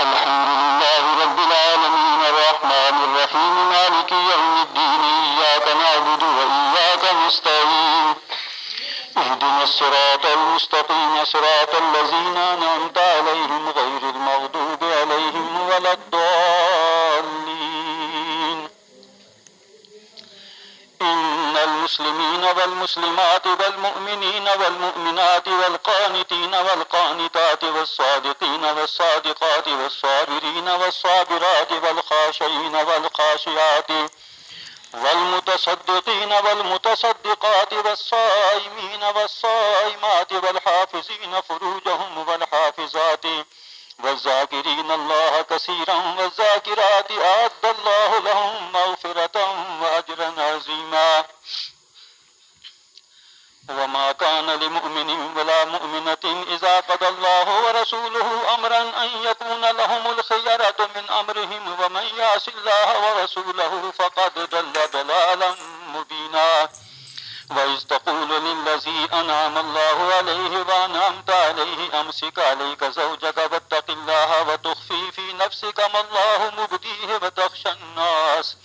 الحمد لله رب العالمين الرحمن الرحيم مالك يوم الدين إياك نعبد وإياك نستعين اهدنا الصراط المستقيم صراط الذين أنعمت عليهم غير المغضوب عليهم ولا الضالين. إن المسلمين والمسلمات والمؤمنين والمؤمنات والقانتين والقانتات والصادقين والصادقات والصابرين والصابرات والخاشعين والخاشعات والمتصدقين والمتصدقات والصائمين والصائمات والحافظين فروجهم والحافظات والذاكرين الله كثيرا والذاكرات أعد الله لهم مغفرة وأجرا عظيما. وما كان لمؤمن ولا مؤمنة إذا قضى الله ورسوله أمرا أن يكون لهم الخيرة من أمرهم ومن يعص الله ورسوله فقد ضل ضلالا مبينا. وإذ تقول للذي أنعم الله عليه وأنعمت عليه أمسك عليك زوجك واتق الله وتخفي في نفسك ما الله مبديه وتخشى الناس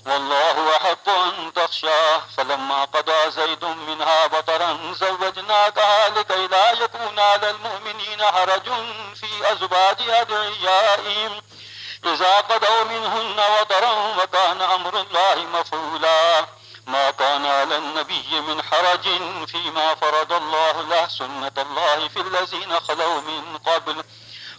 والله أحق أن تخشاه فلما قضى زيد منها وطرا زوجناكها لكي لا يكون على المؤمنين حرج في أزواج أدعيائهم إذا قضوا منهن وطرا وكان أمر الله مفعولا. ما كان على النبي من حرج فيما فرض الله له سنة الله في الذين خلوا من قبل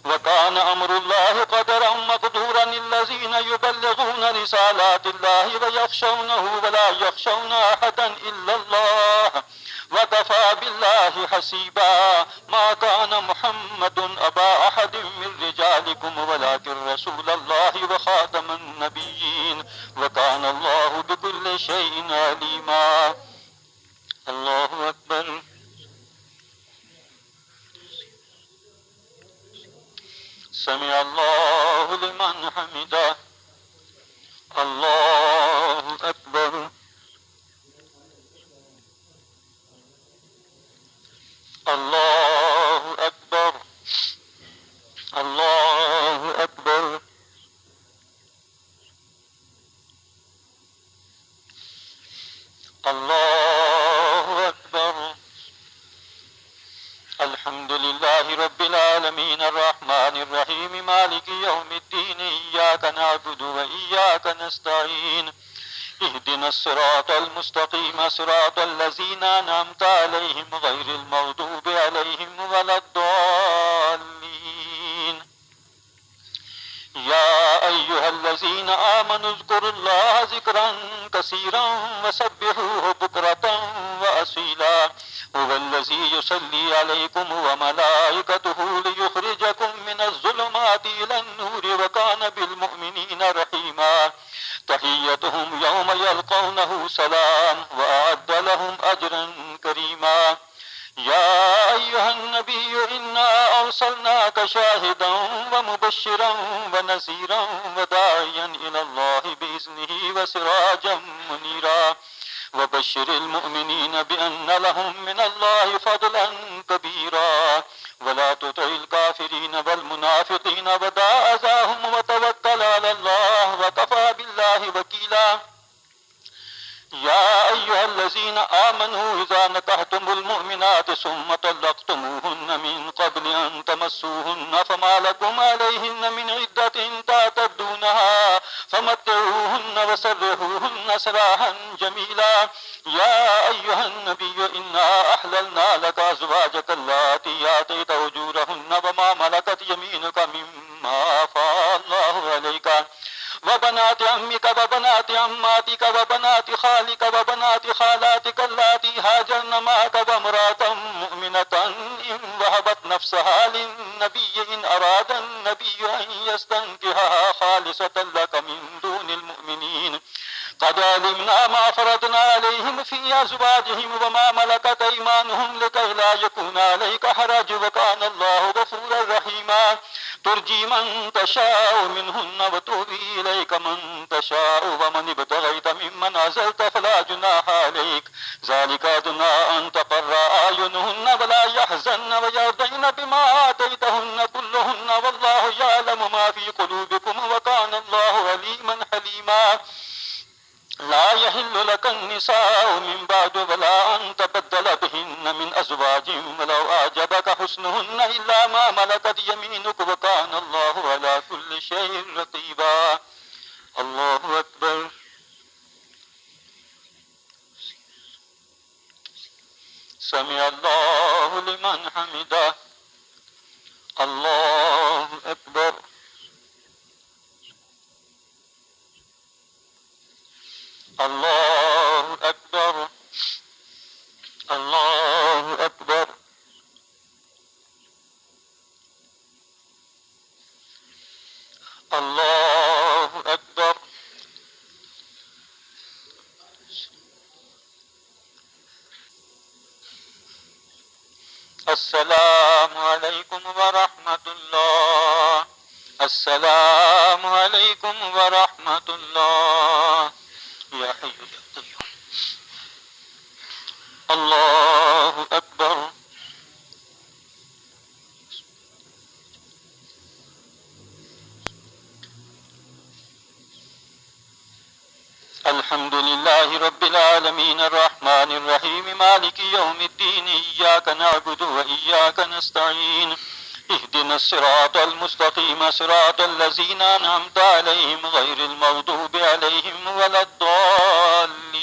وكان أمر الله قدرا مقدورا. الذين يبلغون رسالات الله ويخشونه ولا يخشون أحدا إلا الله وكفى بالله حسيبا. ما كان محمد أبا أحد من رجالكم ولكن رسول الله وخاتم النبيين وكان الله بكل شيء عليما. الله أكبر. سمع الله لمن حمده. الله أكبر. الله أكبر. الله أكبر. الله أكبر. الحمد لله رب العالمين الرحمن الرحيم مالك يوم الدين إياك نعبد وإياك نستعين اهدنا الصراط المستقيم صراط الذين أنعمت عليهم غير المغضوب عليهم ولا الضالين. يا أيها الذين آمنوا اذكروا الله ذكرا كثيرا وسبحوه بكرة وأصيلا. هو الذي يصلي عليكم وملائكته ليخرجكم من الظلمات إلى النور وكان بالمؤمنين رحيما. تحيتهم يوم يلقونه سلام وأعد لهم أجرا كريما. يا أيها النبي إنا أرسلناك شاهدا ومبشرا ونذيرا وداعيا إلى الله بإذنه وسراجا منيرا. وبشر المؤمنين بأن لهم من الله فضلا كبيرا ولا تطع الكافرين والمنافقين ودع أذاهم وتوكل على الله وكفى بالله وكيلا. يا أيها الذين آمنوا إذا نكحتم المؤمنات ثم طلقتموهن من قبل أن تمسوهن فما لكم عليهن من عدة تعتدونها فمتعوهن وسرحوهن سراحا جميلا. يا أيها النبي إنا أحللنا لك أزواجك اللاتي آتيت أجورهن وما ملكت يمينك مما أفاء الله عليك وبنات عمك وبنات عماتك وبنات خالك وبنات خالاتك اللاتي هاجرن معك وامرأة مؤمنة إن وهبت نفسها للنبي إن أراد النبي أن يستنكحها خالصة لك من دون المؤمنين. قد علمنا ما فرضنا عليهم في أزواجهم وما ملكت أيمانهم لكي لا يكون عليك حرج وكان الله غفورا رحيما. ترجي من تشاء منهن وتؤوي إليك من تشاء ومن ابتغيت ممن عزلت فلا جناح عليك ذلك أدنى أن تقر أعينهن ولا يحزن ويرضين بما آتيتهن كلهن والله يعلم ما النساء من بعد ولا أن تبدل بهن من أزواج ولو أعجبك حسنهن إلا ما ملكت يمينك وكان الله على كل شيء رقيبا. الله أكبر. سمع الله لمن حمده. الله أكبر. الله أكبر. الله أكبر. الله أكبر. السلام عليكم ورحمة الله. السلام عليكم ورحمة الله. يا حي يا قيوم. الله أكبر. الحمد لله رب العالمين الرحمن الرحيم مالك يوم الدين إياك نعبد وإياك نستعين اهدنا الصراط المستقيم صراط الذين أنعمت عليهم غير المغضوب عليهم ولا الضالين.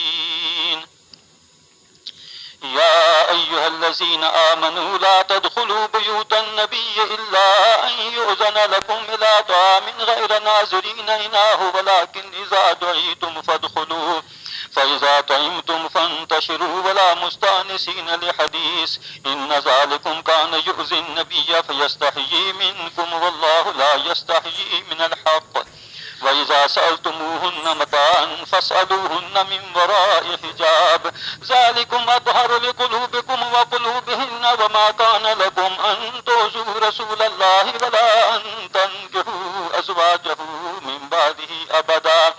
يا أيها الذين آمنوا لا تدخلوا بيوت النبي إلا أن يؤذن لكم إلى طعام غير ناظرين إناه ولكن إذا دعيتم فادخلوا فإذا طعمتم فانتشروا ولا مستأنسين لحديث إن ذلكم كان يؤذي النبي فيستحيي منكم والله لا يستحيي من الحق. وإذا سألتموهن متاعا فاسألوهن من وراء حجاب ذلكم أطهر لقلوبكم وقلوبهن وما كان لكم أن تؤذوا رسول الله ولا أن تنكحوا أزواجه من بعده أبدا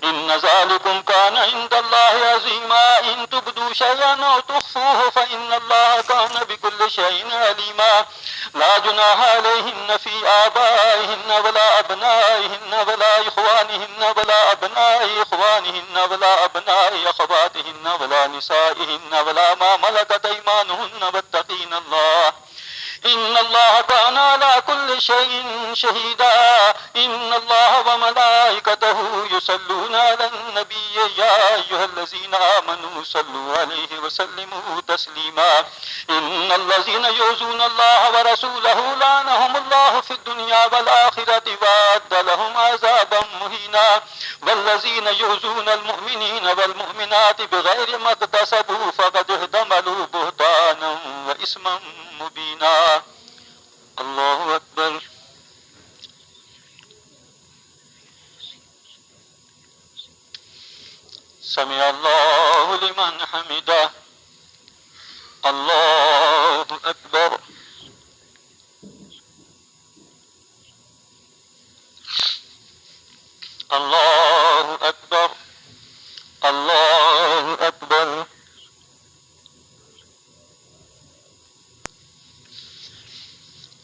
إن ذلكم كان عند الله عظيما. إن تبدوا شيئا أو تخفوه فإن الله كان بكل شيء عليما. لا جناح عليهن في آبائهن ولا أبنائهن ولا إخوانهن ولا أبناء إخوانهن ولا أبناء أخواتهن ولا نسائهن ولا ما ملكت أيمانهن واتقين الله إن الله كان على كل شيء شهيدا. إن الله وملائكته يصلون على النبي يا أيها الذين آمنوا صلوا عليه وسلموا تسليما. إن الذين يؤذون الله ورسوله لعنهم الله في الدنيا والآخرة وأعد لهم عذابا مهينا. والذين يؤذون المؤمنين والمؤمنات بغير ما اكتسبوا فقد احتملوا بهتانا وإثما مبينا. الله أكبر. سمع الله لمن حمده. الله أكبر. الله أكبر. الله أكبر.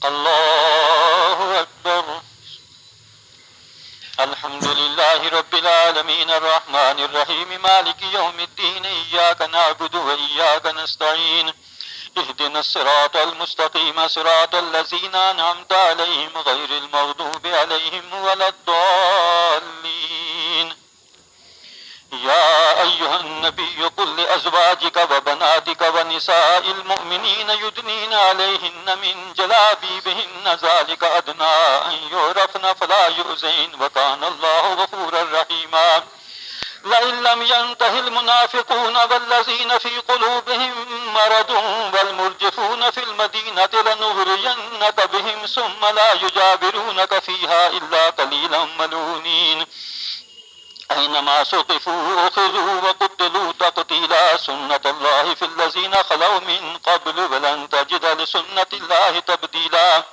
الله أكبر. الحمد لله رب العالمين الرحمن الرحيم مالك يوم الدين إياك نعبد وإياك نستعين اهدنا الصراط المستقيم صراط الذين أنعمت عليهم غير المغضوب عليهم ولا الضالين. يا أيها النبي قل لأزواجك وبناتك ونساء المؤمنين يدنين عليهن من جلابيبهن ذلك أدنى أن يعرفن فلا يؤذين وكان الله غفورا رحيما. لئن لم ينته المنافقون والذين في قلوبهم مرض والمرجفون في المدينة لنغرينك بهم ثم لا يجاورونك فيها إلا قليلا ملونين. أينما سقفوا أخذوا وقتلوا تقتيلا سنة الله في الذين خلوا من قبل ولن تجد لسنة الله تبديلا.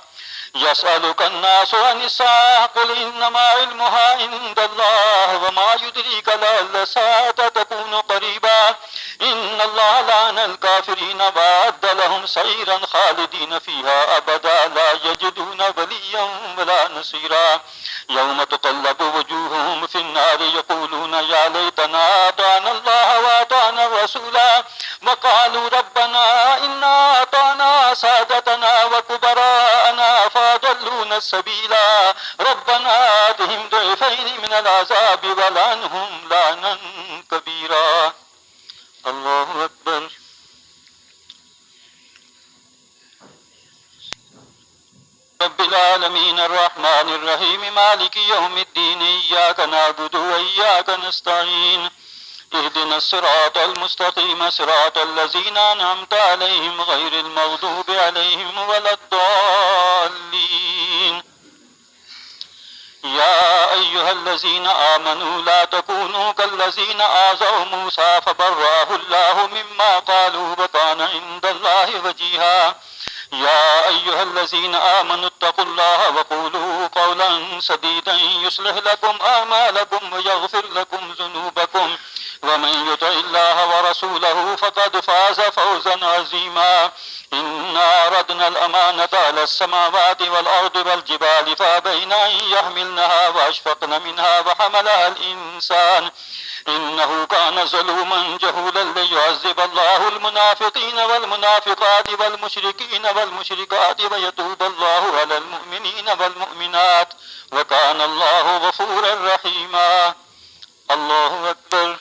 يسألك الناس عن الساعة قل إنما علمها عند الله وما يدريك لعل الساعة تكون قريبا. إن الله لعن الكافرين وأعد لهم سعيرا خالدين فيها أبدا لا يجدون وليا ولا نصيرا. يوم تقلب وجوههم في النار يقولون يا ليتنا أطعنا الله رسولا وقالوا ربنا إنا أطعنا سادتنا وكبراءنا فأضلونا السبيلا ربنا آتهم ضعفين من العذاب ولعنهم لعنا كبيرا. الله أكبر. رب العالمين الرحمن الرحيم مالك يوم الدين إياك نعبد وإياك نستعين اهدنا الصراط المستقيم صراط الذين أنعمت عليهم غير المغضوب عليهم ولا الضالين. يا أيها الذين آمنوا لا تكونوا كالذين آذوا موسى فبرأه الله مما قالوا وكان عند الله وجيها. يا أيها الذين آمنوا اتقوا الله وقولوا قولا سديدا يصلح لكم أعمالكم ويغفر لكم ذنوبكم ومن يطع الله ورسوله فقد فاز فوزا عظيما. إنا أردنا الأمانة على السماوات والأرض والجبال فأبين أن يحملنها وأشفقن منها وحملها الإنسان إنه كان ظلوما جهولا. ليعذب الله المنافقين والمنافقات والمشركين والمشركات ويتوب الله على المؤمنين والمؤمنات وكان الله غفورا رحيما. الله أكبر.